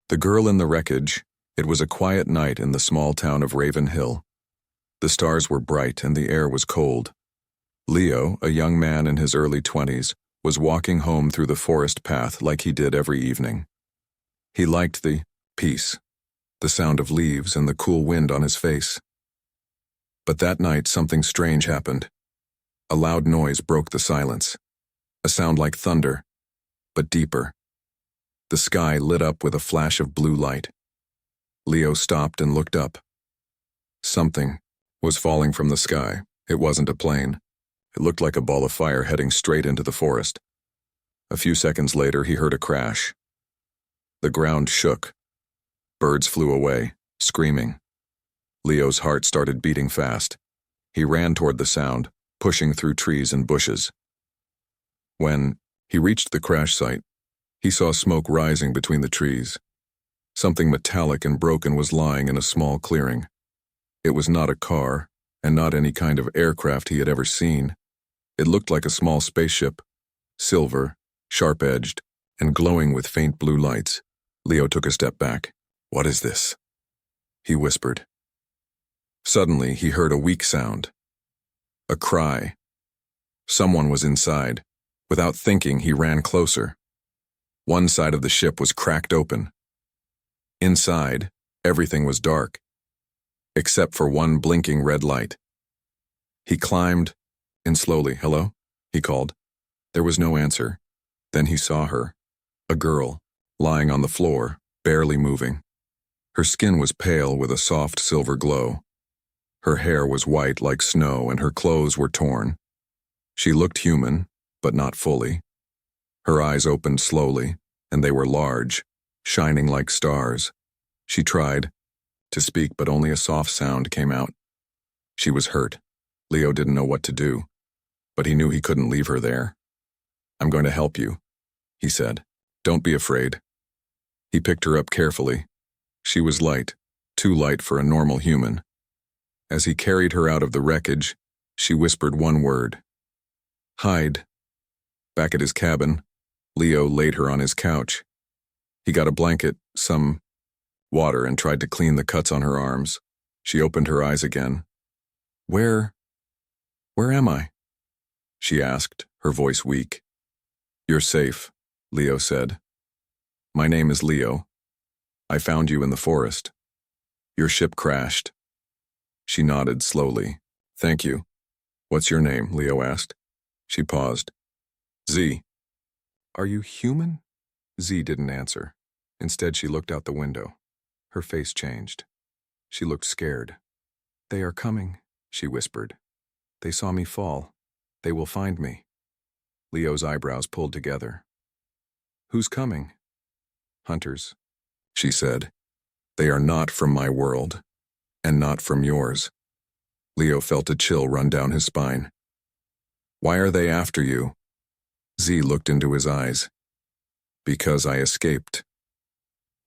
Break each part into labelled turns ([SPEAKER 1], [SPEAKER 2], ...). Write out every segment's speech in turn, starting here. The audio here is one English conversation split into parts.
[SPEAKER 1] The girl in the wreckage. It was a quiet night in the small town of Raven Hill. The stars were bright and the air was cold. Leo, a young man in his early 20s, was walking home through the forest path like he did every evening. He liked the peace, the sound of leaves and the cool wind on his face. But that night something strange happened. A loud noise broke the silence. A sound like thunder, but deeper. The sky lit up with a flash of blue light. Leo stopped and looked up. Something was falling from the sky. It wasn't a plane. It looked like a ball of fire heading straight into the forest. A few seconds later, he heard a crash. The ground shook. Birds flew away, screaming. Leo's heart started beating fast. He ran toward the sound, pushing through trees and bushes. When he reached the crash site, he saw smoke rising between the trees. Something metallic and broken was lying in a small clearing. It was not a car, and not any kind of aircraft he had ever seen. It looked like a small spaceship, silver, sharp-edged, and glowing with faint blue lights. Leo took a step back. "What is this?" he whispered. Suddenly, he heard a weak sound. A cry. Someone was inside. Without thinking, he ran closer. One side of the ship was cracked open. Inside, everything was dark, except for one blinking red light. He climbed in slowly. "Hello?" he called. There was no answer. Then he saw her, a girl, lying on the floor, barely moving. Her skin was pale with a soft silver glow. Her hair was white like snow and her clothes were torn. She looked human, but not fully. Her eyes opened slowly, and they were large, shining like stars. She tried to speak, but only a soft sound came out. She was hurt. Leo didn't know what to do, but he knew he couldn't leave her there. "I'm going to help you," he said. "Don't be afraid." He picked her up carefully. She was light, too light for a normal human. As he carried her out of the wreckage, she whispered one word. "Hide." Back at his cabin, Leo laid her on his couch. He got a blanket, some water, and tried to clean the cuts on her arms. She opened her eyes again. Where am I?" she asked, her voice weak. "You're safe," Leo said. "My name is Leo. I found you in the forest. Your ship crashed." She nodded slowly. "Thank you. What's your name?" Leo asked. She paused. "Z." "Are you human?" Z didn't answer. Instead, she looked out the window. Her face changed. She looked scared. "They are coming," she whispered. "They saw me fall. They will find me." Leo's eyebrows pulled together. "Who's coming?" "Hunters," she said. "They are not from my world, and not from yours." Leo felt a chill run down his spine. "Why are they after you?" Z looked into his eyes. "Because I escaped.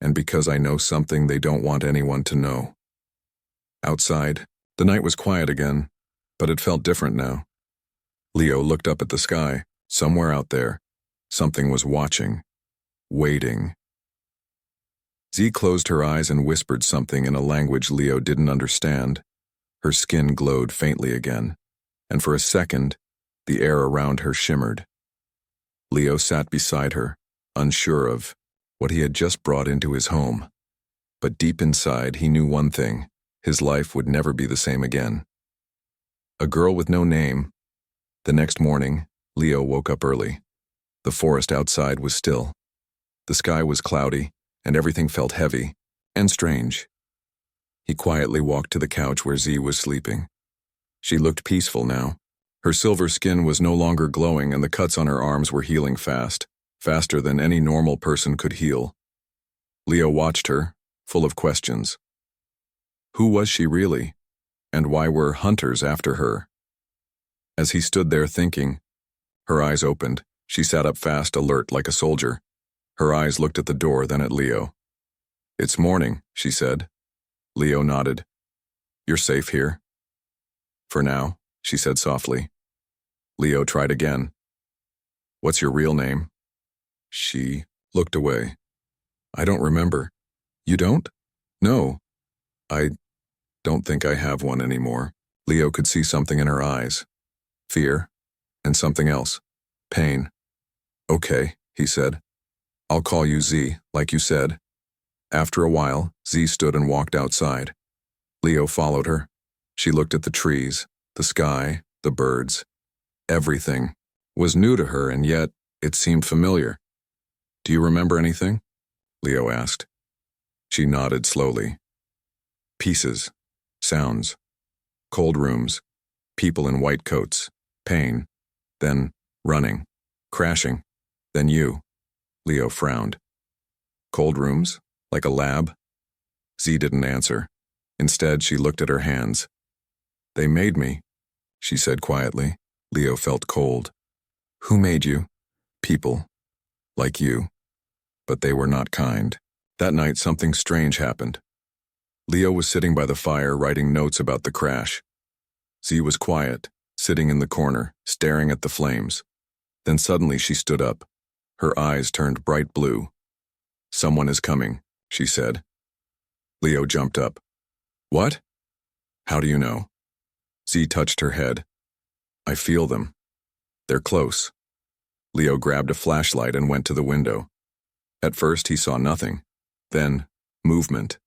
[SPEAKER 1] And because I know something they don't want anyone to know." Outside, the night was quiet again, but it felt different now. Leo looked up at the sky. Somewhere out there, something was watching, waiting. Z closed her eyes and whispered something in a language Leo didn't understand. Her skin glowed faintly again, and for a second, the air around her shimmered. Leo sat beside her, unsure of what he had just brought into his home. But deep inside, he knew one thing: his life would never be the same again. A girl with no name. The next morning, Leo woke up early. The forest outside was still. The sky was cloudy, and everything felt heavy and strange. He quietly walked to the couch where Z was sleeping. She looked peaceful now. Her silver skin was no longer glowing, and the cuts on her arms were healing fast, faster than any normal person could heal. Leo watched her, full of questions. Who was she really? And why were hunters after her? As he stood there thinking, her eyes opened. She sat up fast, alert like a soldier. Her eyes looked at the door, then at Leo. "It's morning," she said. Leo nodded. "You're safe here?" "For now," she said softly. Leo tried again. "What's your real name?" She looked away. "I don't remember. You don't? No. I don't think I have one anymore. Leo could see something in her eyes. Fear. And something else. Pain. Okay, he said. I'll call you Z, like you said. After a while, Z stood and walked outside. Leo followed her. She looked at the trees, the sky, the birds. Everything was new to her, and yet it seemed familiar. Do you remember anything? Leo asked. She nodded slowly. Pieces, sounds, cold rooms, people in white coats, pain, then running, crashing, then you. Leo frowned. Cold rooms? Like a lab? Z didn't answer. Instead, she looked at her hands. They made me, she said quietly. Leo felt cold. Who made you? People. Like you. But they were not kind. That night, something strange happened. Leo was sitting by the fire writing notes about the crash. Z was quiet, sitting in the corner, staring at the flames. Then suddenly she stood up. Her eyes turned bright blue. Someone is coming, she said. Leo jumped up. What? How do you know? Z touched her head. I feel them. They're close. Leo grabbed a flashlight and went to the window. At first he saw nothing. Then, movement.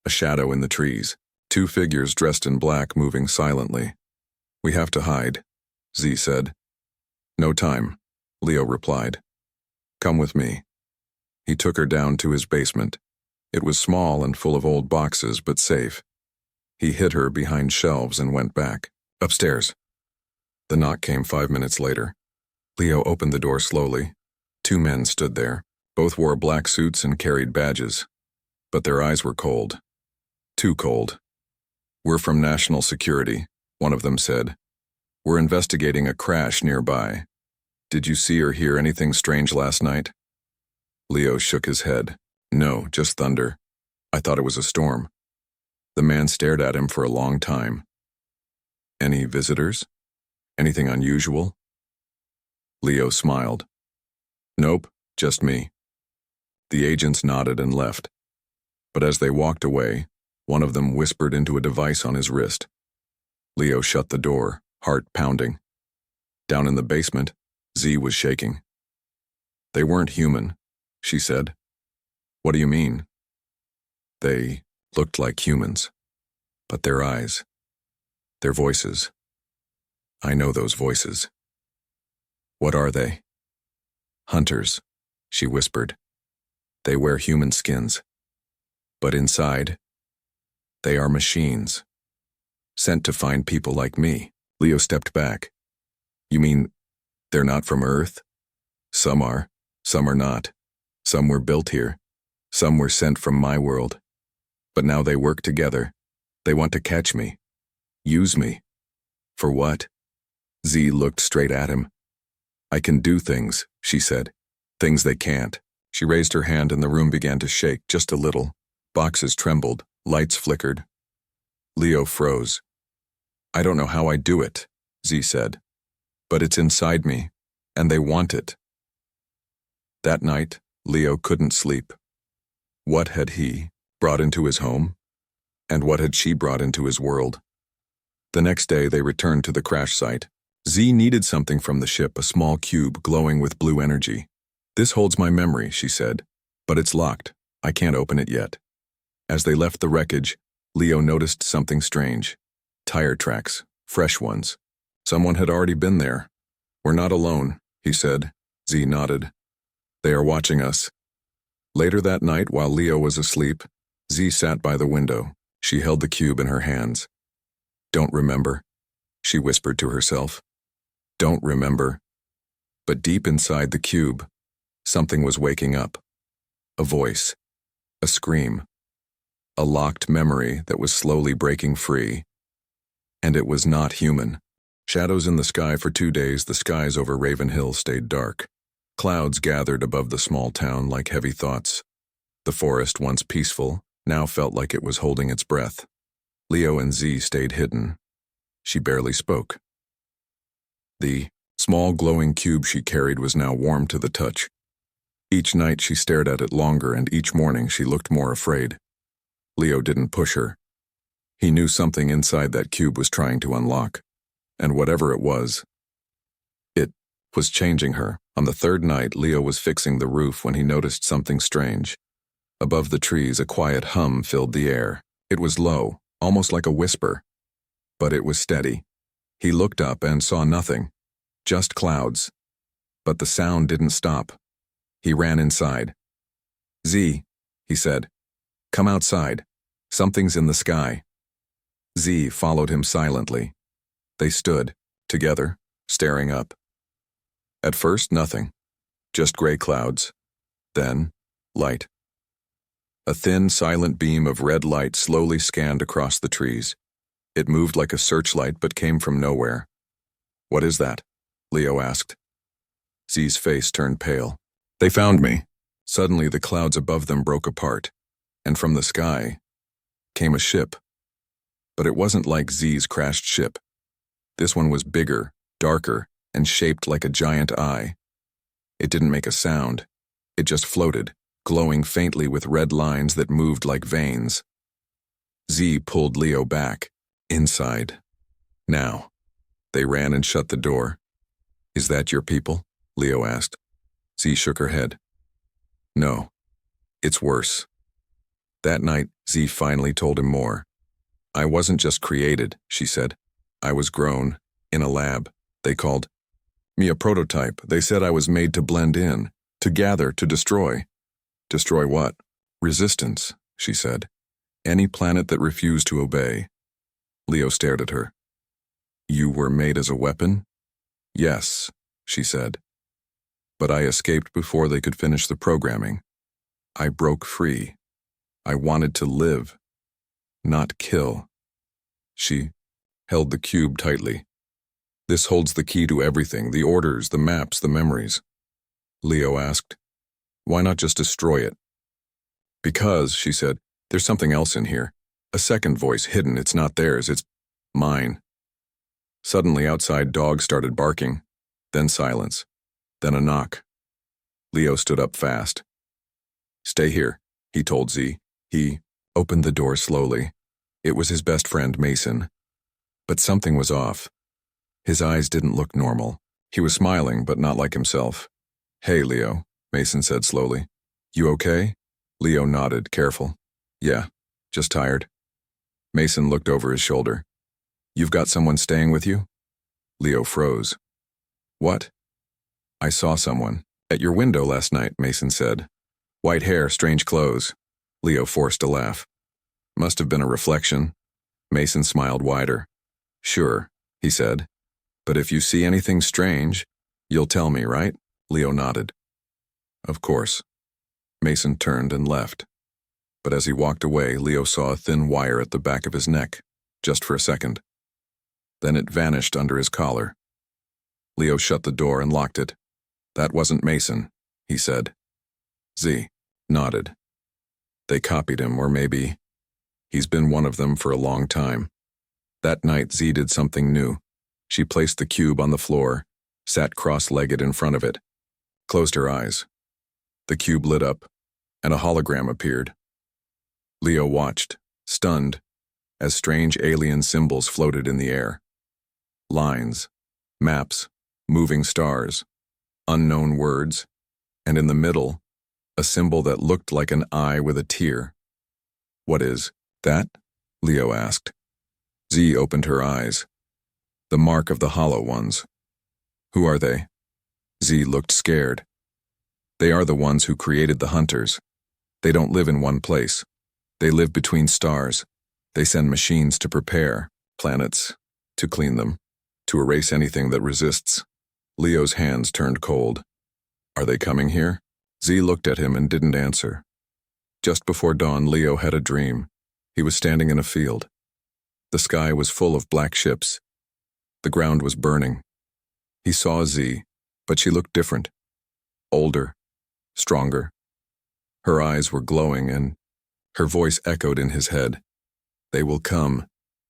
[SPEAKER 1] A shadow in the trees. 2 figures dressed in black moving silently. We have to hide, Z said. No time, Leo replied. Come with me. He took her down to his basement. It was small and full of old boxes, but safe. He hid her behind shelves and went back. Upstairs. The knock came 5 minutes later. Leo opened the door slowly. 2 men stood there. Both wore black suits and carried badges. But their eyes were cold. Too cold. We're from National Security, one of them said. We're investigating a crash nearby. Did you see or hear anything strange last night? Leo shook his head. No, just thunder. I thought it was a storm. The man stared at him for a long time. Any visitors? Anything unusual? Leo smiled. Nope, just me. The agents nodded and left. But as they walked away, one of them whispered into a device on his wrist. Leo shut the door, heart pounding. Down in the basement, Z was shaking. They weren't human, she said. What do you mean? They looked like humans. But their eyes, their voices. I know those voices. What are they? Hunters, she whispered. They wear human skins. But inside, they are machines. Sent to find people like me. Leo stepped back. You mean they're not from Earth? Some are not. Some were built here. Some were sent from my world. But now they work together. They want to catch me. Use me. For what? Z looked straight at him. I can do things, she said. Things they can't. She raised her hand and the room began to shake just a little. Boxes trembled. Lights flickered. Leo froze. I don't know how I do it, Z said. But it's inside me, and they want it. That night, Leo couldn't sleep. What had he brought into his home? And what had she brought into his world? The next day, they returned to the crash site. Z needed something from the ship, a small cube glowing with blue energy. This holds my memory, she said, but it's locked. I can't open it yet. As they left the wreckage, Leo noticed something strange. Tire tracks, fresh ones. Someone had already been there. We're not alone, he said. Z nodded. They are watching us. Later that night, while Leo was asleep, Z sat by the window. She held the cube in her hands. Don't remember, she whispered to herself. Don't remember. But deep inside the cube, something was waking up. A voice. A scream. A locked memory that was slowly breaking free. And it was not human. Shadows in the sky for 2 days, the skies over Raven Hill stayed dark. Clouds gathered above the small town like heavy thoughts. The forest, once peaceful, now felt like it was holding its breath. Leo and Z stayed hidden. She barely spoke. The small glowing cube she carried was now warm to the touch. Each night she stared at it longer, and each morning she looked more afraid. Leo didn't push her. He knew something inside that cube was trying to unlock, and whatever it was changing her. On the third night, Leo was fixing the roof when he noticed something strange. Above the trees, a quiet hum filled the air. It was low, almost like a whisper, but it was steady. He looked up and saw nothing, just clouds. But the sound didn't stop. He ran inside. "Z," he said, "come outside. Something's in the sky." Z followed him silently. They stood, together, staring up. At first, nothing. Just gray clouds. Then, light. A thin, silent beam of red light slowly scanned across the trees. It moved like a searchlight but came from nowhere. "What is that?" Leo asked. Z's face turned pale. "They found me." Suddenly, the clouds above them broke apart, and from the sky came a ship. But it wasn't like Z's crashed ship. This one was bigger, darker, and shaped like a giant eye. It didn't make a sound. It just floated, glowing faintly with red lines that moved like veins. Z pulled Leo back. "Inside. Now." They ran and shut the door. "Is that your people?" Leo asked. Z shook her head. "No. It's worse." That night, Z finally told him more. "I wasn't just created," she said. "I was grown, in a lab. They called me a prototype. They said I was made to blend in, to gather, to destroy." "Destroy what?" "Resistance," she said. "Any planet that refused to obey." Leo stared at her. "You were made as a weapon?" "Yes," she said. "But I escaped before they could finish the programming. I broke free. I wanted to live, not kill." She held the cube tightly. "This holds the key to everything, the orders, the maps, the memories." Leo asked, "Why not just destroy it?" "Because," she said, "there's something else in here. A second voice hidden. It's not theirs, it's mine." Suddenly outside, dogs started barking, then silence, then a knock. Leo stood up fast. "Stay here," he told Z. He opened the door slowly. It was his best friend, Mason. But something was off. His eyes didn't look normal. He was smiling, but not like himself. "Hey, Leo," Mason said slowly. "You okay?" Leo nodded, careful. "Yeah, just tired." Mason looked over his shoulder. "You've got someone staying with you?" Leo froze. "What?" "I saw someone at your window last night," Mason said. "White hair, strange clothes." Leo forced a laugh. "Must have been a reflection." Mason smiled wider. "Sure," he said. "But if you see anything strange, you'll tell me, right?" Leo nodded. "Of course." Mason turned and left. But as he walked away, Leo saw a thin wire at the back of his neck, just for a second. Then it vanished under his collar. Leo shut the door and locked it. "That wasn't Mason," he said. Z nodded. "They copied him, or maybe he's been one of them for a long time." That night, Z did something new. She placed the cube on the floor, sat cross-legged in front of it, closed her eyes. The cube lit up, and a hologram appeared. Leo watched, stunned, as strange alien symbols floated in the air. Lines, maps, moving stars, unknown words, and in the middle, a symbol that looked like an eye with a tear. "What is that?" Leo asked. Z opened her eyes. "The mark of the hollow ones." "Who are they?" Z looked scared. "They are the ones who created the hunters. They don't live in one place. They live between stars. They send machines to prepare planets, to clean them, to erase anything that resists." Leo's hands turned cold. "Are they coming here?" Z looked at him and didn't answer. Just before dawn, Leo had a dream. He was standing in a field. The sky was full of black ships. The ground was burning. He saw Z, but she looked different. Older, stronger. Her eyes were glowing, and her voice echoed in his head. "They will come,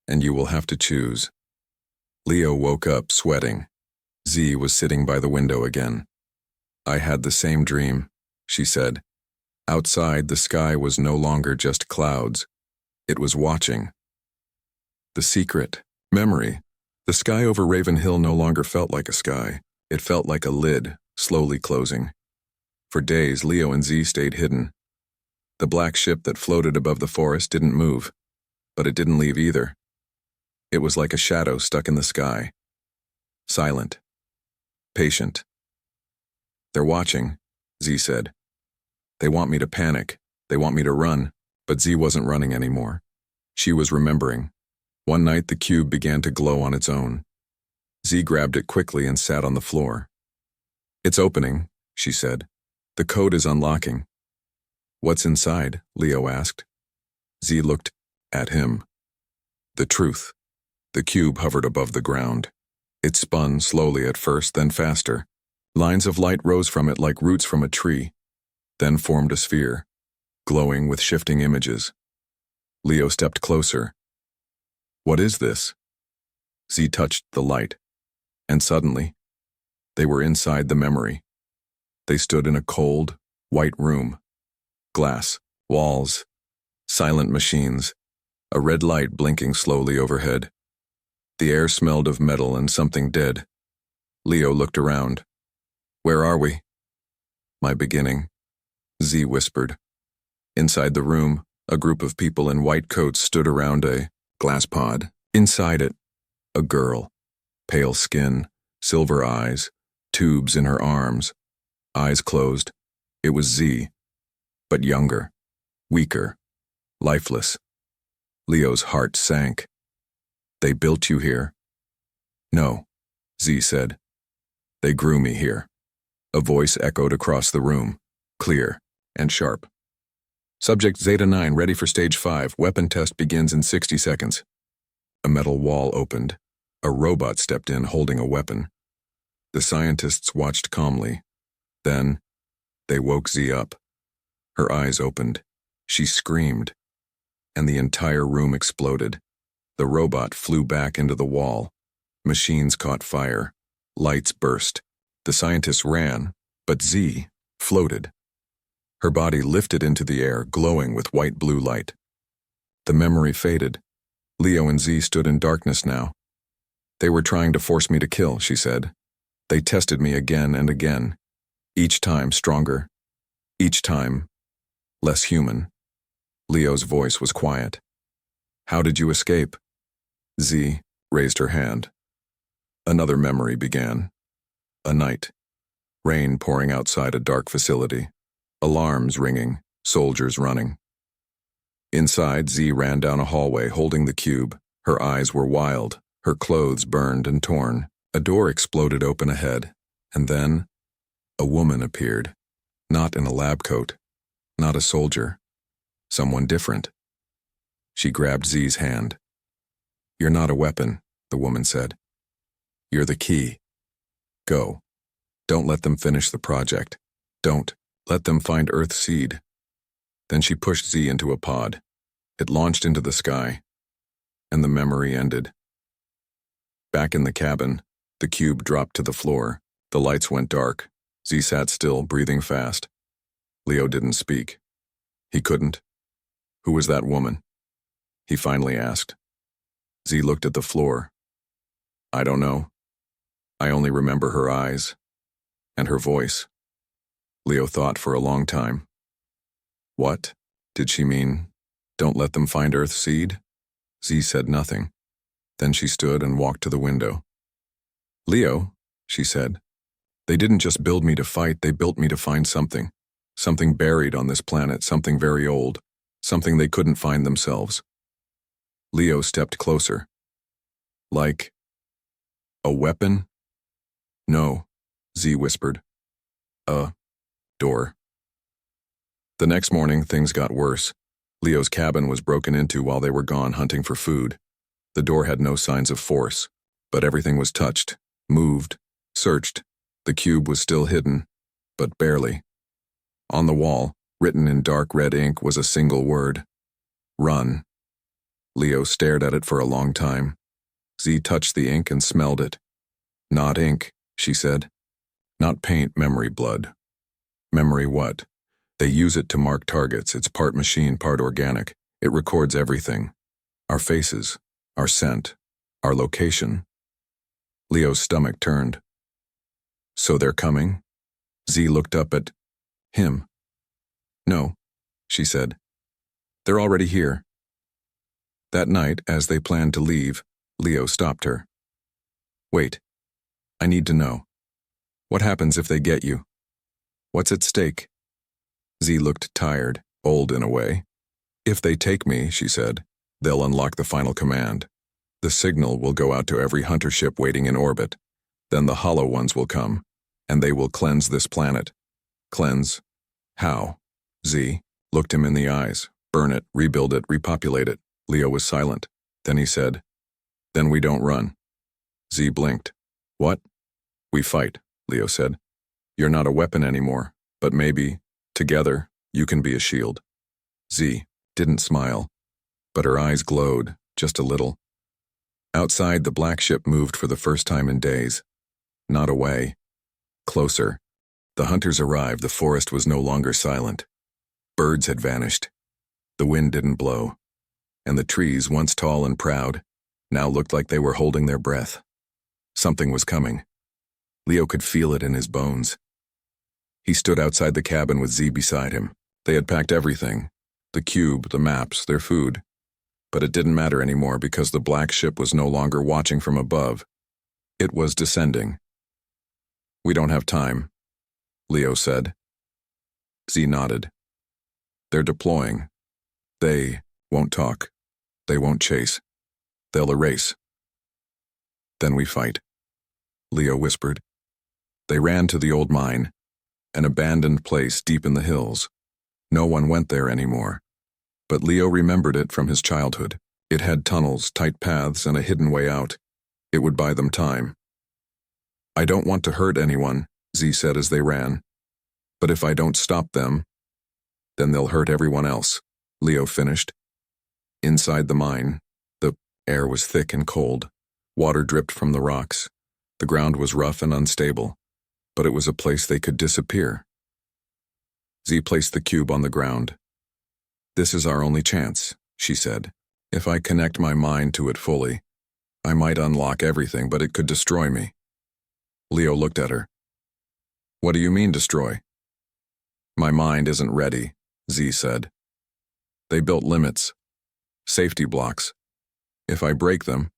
[SPEAKER 1] and you will have to choose." Leo woke up, sweating. Z was sitting by the window again. "I had the same dream," she said. Outside, the sky was no longer just clouds. It was watching. The secret. Memory. The sky over Raven Hill no longer felt like a sky. It felt like a lid, slowly closing. For days, Leo and Z stayed hidden. The black ship that floated above the forest didn't move, but it didn't leave either. It was like a shadow stuck in the sky. Silent. Patient. They're watching, Z said. They want me to panic. They want me to run. But Z wasn't running anymore. She was remembering. One night, the cube began to glow on its own. Z grabbed it quickly and sat on the floor. It's opening, she said. The code is unlocking. What's inside? Leo asked. Z looked at him. The truth. The cube hovered above the ground. It spun slowly at first, then faster. Lines of light rose from it like roots from a tree, then formed a sphere, glowing with shifting images. Leo stepped closer. What is this? Z touched the light, and suddenly, they were inside the memory. They stood in a cold, white room. Glass, walls, silent machines, a red light blinking slowly overhead. The air smelled of metal and something dead. Leo looked around. Where are we? My beginning, Z whispered. Inside the room, a group of people in white coats stood around a glass pod. Inside it, a girl. Pale skin, silver eyes, tubes in her arms. Eyes closed. It was Z, but younger, weaker, lifeless. Leo's heart sank. They built you here? No, Z said. They grew me here. A voice echoed across the room, clear and sharp. Subject Zeta 9 ready for stage 5. Weapon test begins in 60 seconds. A metal wall opened. A robot stepped in holding a weapon. The scientists watched calmly. Then, they woke Z up. Her eyes opened. She screamed. And the entire room exploded. The robot flew back into the wall. Machines caught fire. Lights burst. The scientists ran, but Z floated. Her body lifted into the air, glowing with white-blue light. The memory faded. Leo and Z stood in darkness now. They were trying to force me to kill, she said. They tested me again and again. Each time stronger. Each time less human. Leo's voice was quiet. How did you escape? Z raised her hand. Another memory began. A night. Rain pouring outside a dark facility. Alarms ringing, soldiers running. Inside, Z ran down a hallway holding the cube. Her eyes were wild, her clothes burned and torn. A door exploded open ahead, and then a woman appeared. Not in a lab coat, not a soldier. Someone different. She grabbed Z's hand. You're not a weapon, the woman said. You're the key. Go. Don't let them finish the project. Don't let them find Earth's seed. Then she pushed Z into a pod. It launched into the sky, and the memory ended. Back in the cabin, the cube dropped to the floor. The lights went dark. Z sat still, breathing fast. Leo didn't speak. He couldn't. Who was that woman? He finally asked. Z looked at the floor. I don't know. I only remember her eyes and her voice. Leo thought for a long time. What? Did she mean, don't let them find Earth's seed? Z said nothing. Then she stood and walked to the window. Leo, she said, they didn't just build me to fight, they built me to find something. Something buried on this planet, something very old, something they couldn't find themselves. Leo stepped closer. Like a weapon? No, Z whispered. A door. The next morning, things got worse. Leo's cabin was broken into while they were gone hunting for food. The door had no signs of force, but everything was touched, moved, searched. The cube was still hidden, but barely. On the wall, written in dark red ink, was a single word. Run. Leo stared at it for a long time. Z touched the ink and smelled it. Not ink, she said. Not paint, memory blood. Memory what? They use it to mark targets. It's part machine, part organic. It records everything. Our faces, our scent, our location. Leo's stomach turned. So they're coming? Z looked up at him. No, she said. They're already here. That night, as they planned to leave, Leo stopped her. Wait. I need to know. What happens if they get you? What's at stake? Z looked tired, old in a way. If they take me, she said, they'll unlock the final command. The signal will go out to every hunter ship waiting in orbit. Then the hollow ones will come, and they will cleanse this planet. Cleanse? How? Z looked him in the eyes. Burn it, rebuild it, repopulate it. Leo was silent. Then he said, then we don't run. Z blinked. What? We fight, Leo said. You're not a weapon anymore, but maybe, together, you can be a shield. Z didn't smile, but her eyes glowed, just a little. Outside, the black ship moved for the first time in days. Not away. Closer. The hunters arrived. The forest was no longer silent. Birds had vanished. The wind didn't blow. And the trees, once tall and proud, now looked like they were holding their breath. Something was coming. Leo could feel it in his bones. He stood outside the cabin with Z beside him. They had packed everything. The cube, the maps, their food. But it didn't matter anymore because the black ship was no longer watching from above. It was descending. We don't have time, Leo said. Z nodded. They're deploying. They won't talk. They won't chase. They'll erase. Then we fight, Leo whispered. They ran to the old mine, an abandoned place deep in the hills. No one went there anymore. But Leo remembered it from his childhood. It had tunnels, tight paths, and a hidden way out. It would buy them time. I don't want to hurt anyone, Z said as they ran. But if I don't stop them, then they'll hurt everyone else, Leo finished. Inside the mine, the air was thick and cold. Water dripped from the rocks. The ground was rough and unstable, but it was a place they could disappear. Z placed the cube on the ground. This is our only chance, she said. If I connect my mind to it fully, I might unlock everything, but it could destroy me. Leo looked at her. What do you mean, destroy? My mind isn't ready, Z said. They built limits, safety blocks. If I break them,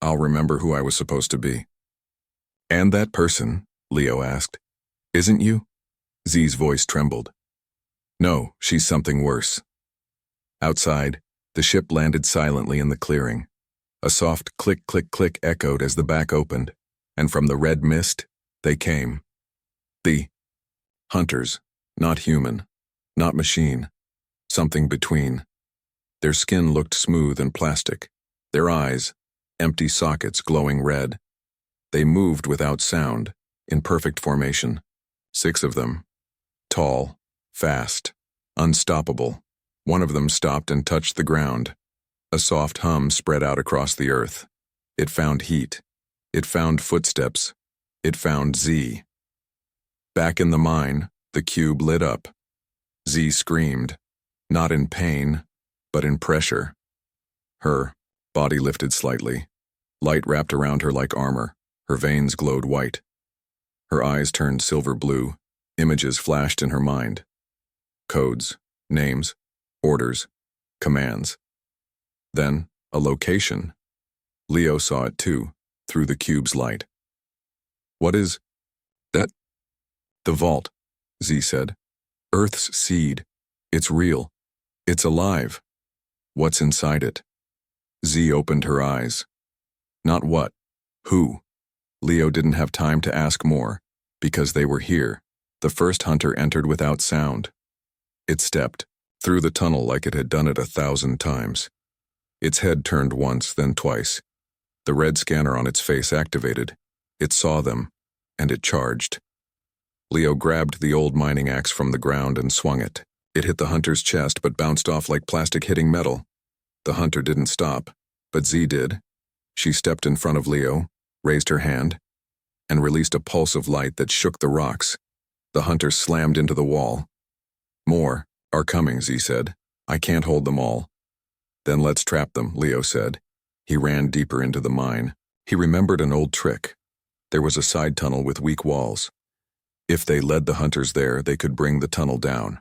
[SPEAKER 1] I'll remember who I was supposed to be. And that person, Leo asked, isn't you? Z's voice trembled. No, she's something worse. Outside, the ship landed silently in the clearing. A soft click, click, click echoed as the back opened, and from the red mist, they came. The hunters, not human, not machine, something between. Their skin looked smooth and plastic, their eyes, empty sockets glowing red. They moved without sound, in perfect formation. 6 of them. Tall, fast, unstoppable. One of them stopped and touched the ground. A soft hum spread out across the earth. It found heat. It found footsteps. It found Z. Back in the mine, the cube lit up. Z screamed, not in pain, but in pressure. Her body lifted slightly. Light wrapped around her like armor. Her veins glowed white. Her eyes turned silver blue. Images flashed in her mind. Codes, names, orders, commands. Then, a location. Leo saw it too, through the cube's light. What is that? The vault, Z said. Earth's seed. It's real. It's alive. What's inside it? Z opened her eyes. Not what. Who? Leo didn't have time to ask more, because they were here. The first hunter entered without sound. It stepped, through the tunnel like it had done it 1,000 times. Its head turned once, then twice. The red scanner on its face activated. It saw them, and it charged. Leo grabbed the old mining axe from the ground and swung it. It hit the hunter's chest but bounced off like plastic hitting metal. The hunter didn't stop, but Z did. She stepped in front of Leo, raised her hand, and released a pulse of light that shook the rocks. The hunter slammed into the wall. More are coming, Z said. I can't hold them all. Then let's trap them, Leo said. He ran deeper into the mine. He remembered an old trick. There was a side tunnel with weak walls. If they led the hunters there, they could bring the tunnel down.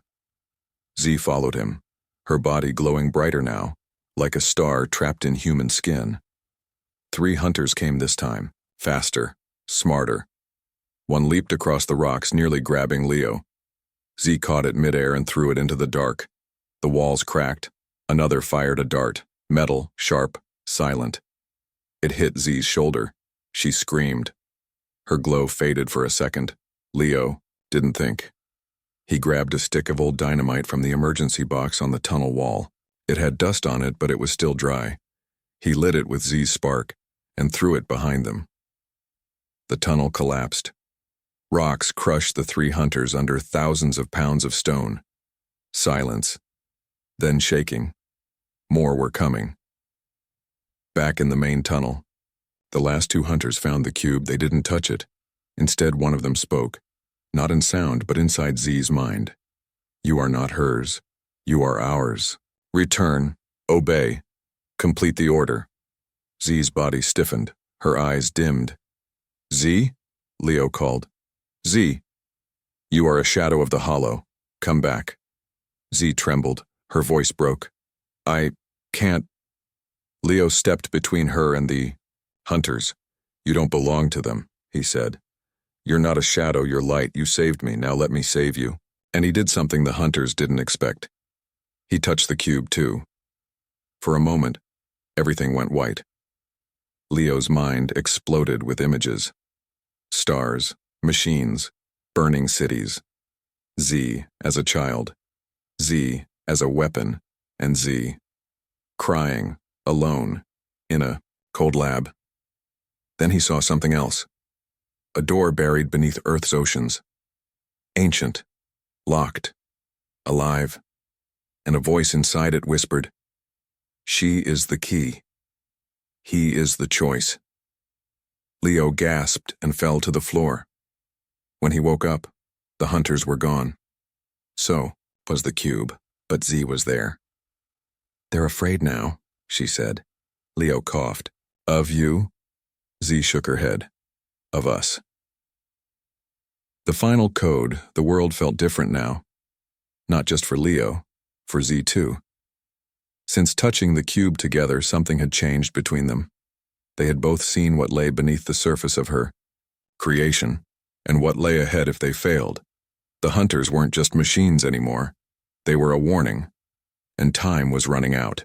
[SPEAKER 1] Z followed him, her body glowing brighter now, like a star trapped in human skin. 3 hunters came this time, faster, smarter. One leaped across the rocks, nearly grabbing Leo. Z caught it midair and threw it into the dark. The walls cracked. Another fired a dart, metal, sharp, silent. It hit Z's shoulder. She screamed. Her glow faded for a second. Leo didn't think. He grabbed a stick of old dynamite from the emergency box on the tunnel wall. It had dust on it, but it was still dry. He lit it with Z's spark and threw it behind them. The tunnel collapsed. Rocks crushed the 3 hunters under thousands of pounds of stone. Silence. Then shaking. More were coming. Back in the main tunnel, the last 2 hunters found the cube. They didn't touch it. Instead, one of them spoke, not in sound, but inside Z's mind. You are not hers. You are ours. Return. Obey. Complete the order. Z's body stiffened. Her eyes dimmed. Z? Leo called. Z. You are a shadow of the hollow. Come back. Z trembled. Her voice broke. I can't. Leo stepped between her and the hunters. You don't belong to them, he said. You're not a shadow, you're light. You saved me, now let me save you. And he did something the hunters didn't expect. He touched the cube too. For a moment, everything went white. Leo's mind exploded with images. Stars, machines, burning cities. Z as a child. Z as a weapon. And Z crying, alone, in a cold lab. Then he saw something else. A door buried beneath Earth's oceans. Ancient, locked, alive. And a voice inside it whispered, she is the key. He is the choice. Leo gasped and fell to the floor. When he woke up, the hunters were gone. So was the cube, but Z was there. They're afraid now, she said. Leo coughed. Of you? Z shook her head. Of us. The final code, the world felt different now. Not just for Leo, for Z too. Since touching the cube together, something had changed between them. They had both seen what lay beneath the surface of her creation, and what lay ahead if they failed. The hunters weren't just machines anymore. They were a warning, and time was running out.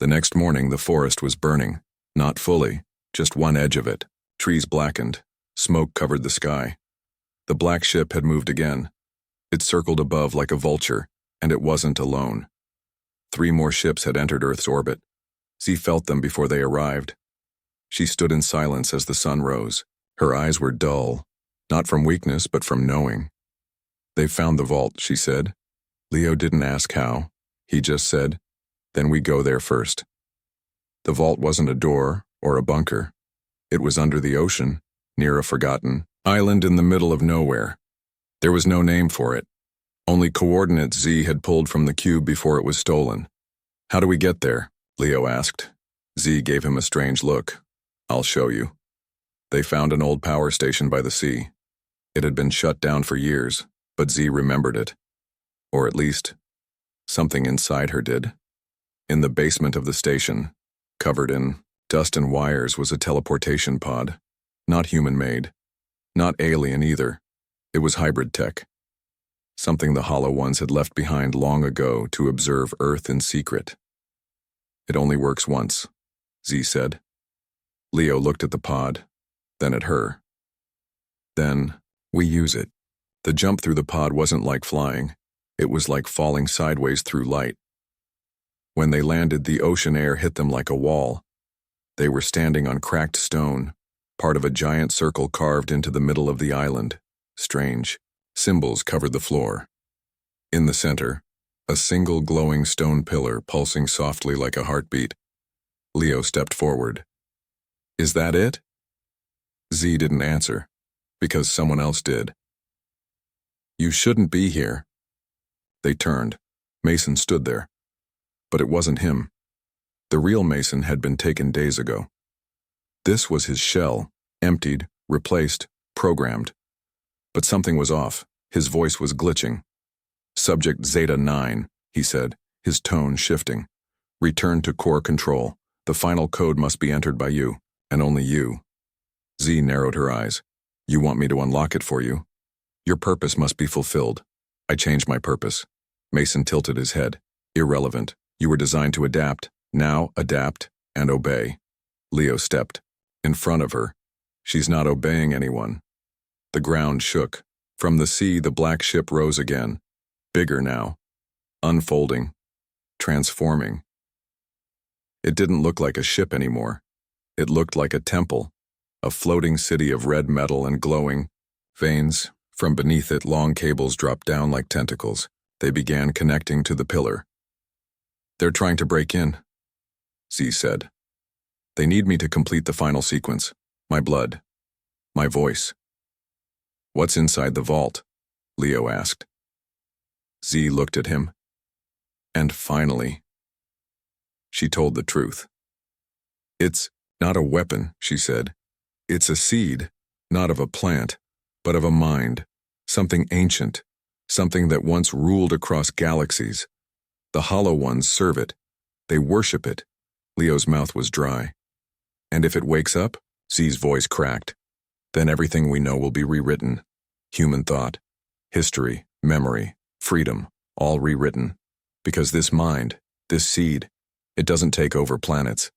[SPEAKER 1] The next morning, the forest was burning, not fully, just one edge of it. Trees blackened, smoke covered the sky. The black ship had moved again. It circled above like a vulture, and it wasn't alone. 3 more ships had entered Earth's orbit. Z felt them before they arrived. She stood in silence as the sun rose. Her eyes were dull, not from weakness, but from knowing. They've found the vault, she said. Leo didn't ask how. He just said, then we go there first. The vault wasn't a door or a bunker. It was under the ocean, near a forgotten island in the middle of nowhere. There was no name for it. Only coordinates Z had pulled from the cube before it was stolen. How do we get there? Leo asked. Z gave him a strange look. I'll show you. They found an old power station by the sea. It had been shut down for years, but Z remembered it. Or at least, something inside her did. In the basement of the station, covered in dust and wires, was a teleportation pod. Not human-made. Not alien either. It was hybrid tech. Something the Hollow Ones had left behind long ago to observe Earth in secret. It only works once, Z said. Leo looked at the pod, then at her. Then, we use it. The jump through the pod wasn't like flying. It was like falling sideways through light. When they landed, the ocean air hit them like a wall. They were standing on cracked stone, part of a giant circle carved into the middle of the island. Strange. Symbols covered the floor. In the center, a single glowing stone pillar pulsing softly like a heartbeat. Leo stepped forward. Is that it? Z didn't answer, because someone else did. You shouldn't be here. They turned. Mason stood there. But it wasn't him. The real Mason had been taken days ago. This was his shell, emptied, replaced, programmed. But something was off. His voice was glitching. "Subject Zeta 9, he said, his tone shifting. "Return to core control. The final code must be entered by you, and only you." Z narrowed her eyes. "You want me to unlock it for you? Your purpose must be fulfilled." "I changed my purpose." Mason tilted his head. "Irrelevant. You were designed to adapt. Now adapt and obey." Leo stepped. In front of her. She's not obeying anyone. The ground shook. From the sea, the black ship rose again. Bigger now. Unfolding. Transforming. It didn't look like a ship anymore. It looked like a temple. A floating city of red metal and glowing veins. From beneath it, long cables dropped down like tentacles. They began connecting to the pillar. "They're trying to break in," Z said. "They need me to complete the final sequence. My blood. My voice." "What's inside the vault?" Leo asked. Z looked at him. And finally, she told the truth. "It's not a weapon," she said. "It's a seed, not of a plant, but of a mind, something ancient, something that once ruled across galaxies. The hollow ones serve it. They worship it." Leo's mouth was dry. "And if it wakes up," Z's voice cracked, "then everything we know will be rewritten. Human thought, history, memory, freedom, all rewritten. Because this mind, this seed, it doesn't take over planets.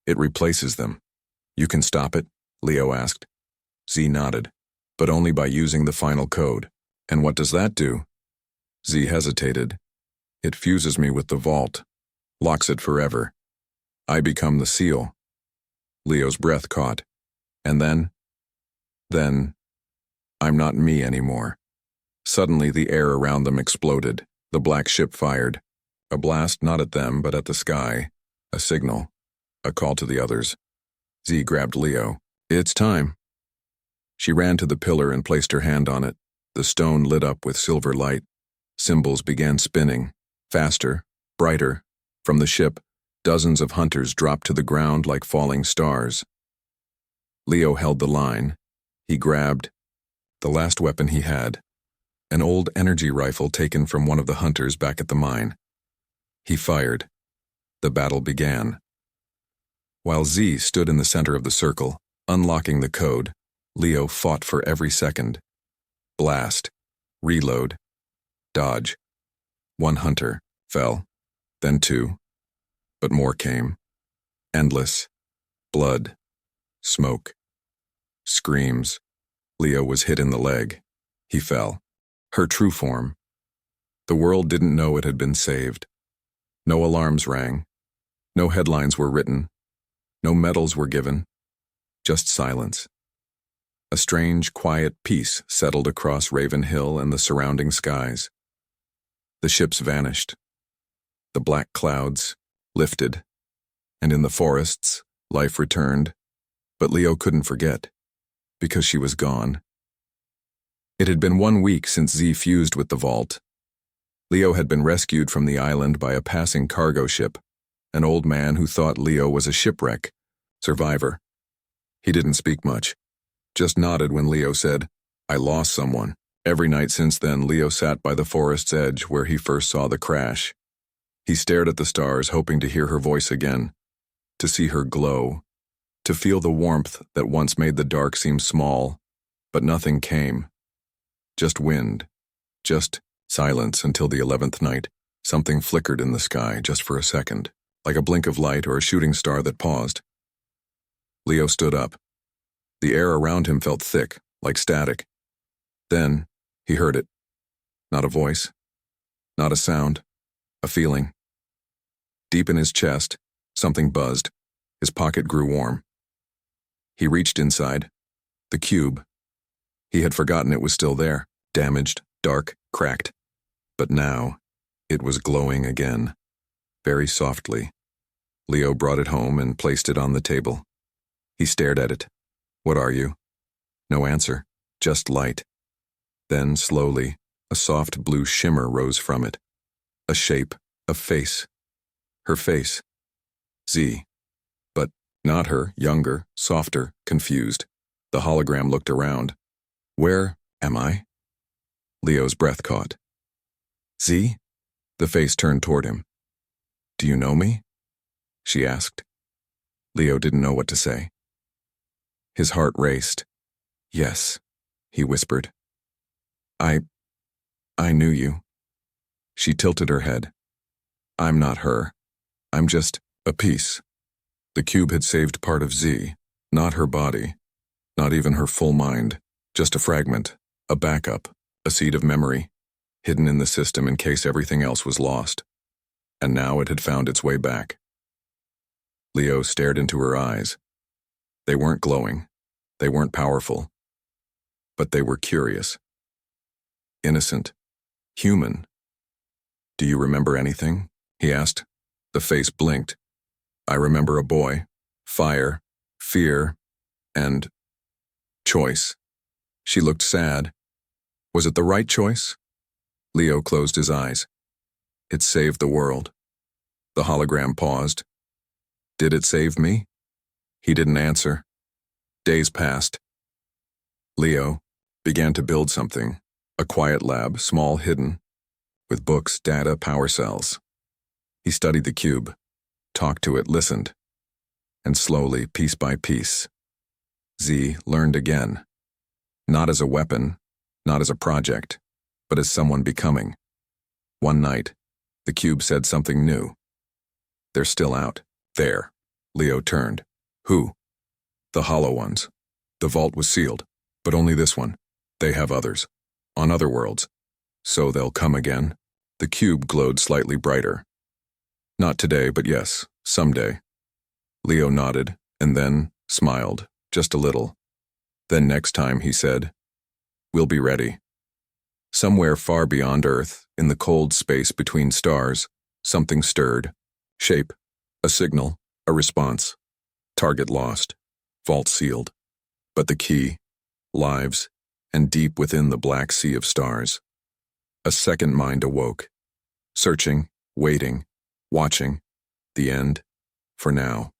[SPEAKER 1] It replaces them." "You can stop it?" Leo asked. Z nodded. "But only by using the final code." "And what does that do?" Z hesitated. "It fuses me with the vault, locks it forever. I become the seal." Leo's breath caught. "And then?" "Then, I'm not me anymore." Suddenly the air around them exploded. The black ship fired. A blast not at them but at the sky. A signal. A call to the others. Z grabbed Leo. "It's time." She ran to the pillar and placed her hand on it. The stone lit up with silver light. Symbols began spinning. Faster, brighter. From the ship, dozens of hunters dropped to the ground like falling stars. Leo held the line. He grabbed the last weapon he had, an old energy rifle taken from one of the hunters back at the mine. He fired. The battle began. While Z stood in the center of the circle, unlocking the code, Leo fought for every second. Blast. Reload. Dodge. One hunter fell, then two. But more came. Endless. Blood. Smoke. Screams. Leo was hit in the leg. He fell. Her true form. The world didn't know it had been saved. No alarms rang. No headlines were written. No medals were given. Just silence. A strange, quiet peace settled across Raven Hill and the surrounding skies. The ships vanished. The black clouds lifted. And in the forests, life returned. But Leo couldn't forget, because she was gone. It had been 1 week since Z fused with the vault. Leo had been rescued from the island by a passing cargo ship, an old man who thought Leo was a shipwreck, survivor. He didn't speak much, just nodded when Leo said, "I lost someone." Every night since then, Leo sat by the forest's edge where he first saw the crash. He stared at the stars, hoping to hear her voice again, to see her glow, to feel the warmth that once made the dark seem small, but nothing came. Just wind, just silence until the 11th night. Something flickered in the sky just for a second, like a blink of light or a shooting star that paused. Leo stood up. The air around him felt thick, like static. Then, he heard it. Not a voice, not a sound, a feeling. Deep in his chest, something buzzed. His pocket grew warm. He reached inside. The cube. He had forgotten it was still there, damaged, dark, cracked. But now, it was glowing again, very softly. Leo brought it home and placed it on the table. He stared at it. "What are you?" No answer, just light. Then, slowly, a soft blue shimmer rose from it. A shape, a face. Her face. Z. But not her, younger, softer, confused. The hologram looked around. Where am I? Leo's breath caught. Z? The face turned toward him. Do you know me? She asked. Leo didn't know what to say. His heart raced. Yes, he whispered. I knew you. She tilted her head. I'm not her. I'm just a piece. The cube had saved part of Z, not her body, not even her full mind, just a fragment, a backup, a seed of memory, hidden in the system in case everything else was lost. And now it had found its way back. Leo stared into her eyes. They weren't glowing. They weren't powerful. But they were curious. Innocent. Human. Do you remember anything? He asked. The face blinked. I remember a boy, fire, fear, and choice. She looked sad. Was it the right choice? Leo closed his eyes. It saved the world. The hologram paused. Did it save me? He didn't answer. Days passed. Leo began to build something, a quiet lab, small, hidden, with books, data, power cells. He studied the cube, talked to it, listened, and slowly, piece by piece, Z learned again, not as a weapon, not as a project, but as someone becoming. One night, the cube said something new. They're still out. There. Leo turned. Who? The hollow ones. The vault was sealed, but only this one. They have others. On other worlds. So they'll come again? The cube glowed slightly brighter. Not today, but yes, someday. Leo nodded, and then smiled, just a little. Then next time, he said, we'll be ready. Somewhere far beyond Earth, in the cold space between stars, something stirred. Shape. A signal. A response. Target lost. Vault sealed. But the key. Lives. And deep within the black sea of stars. A second mind awoke. Searching. Waiting. Watching. The end. For now.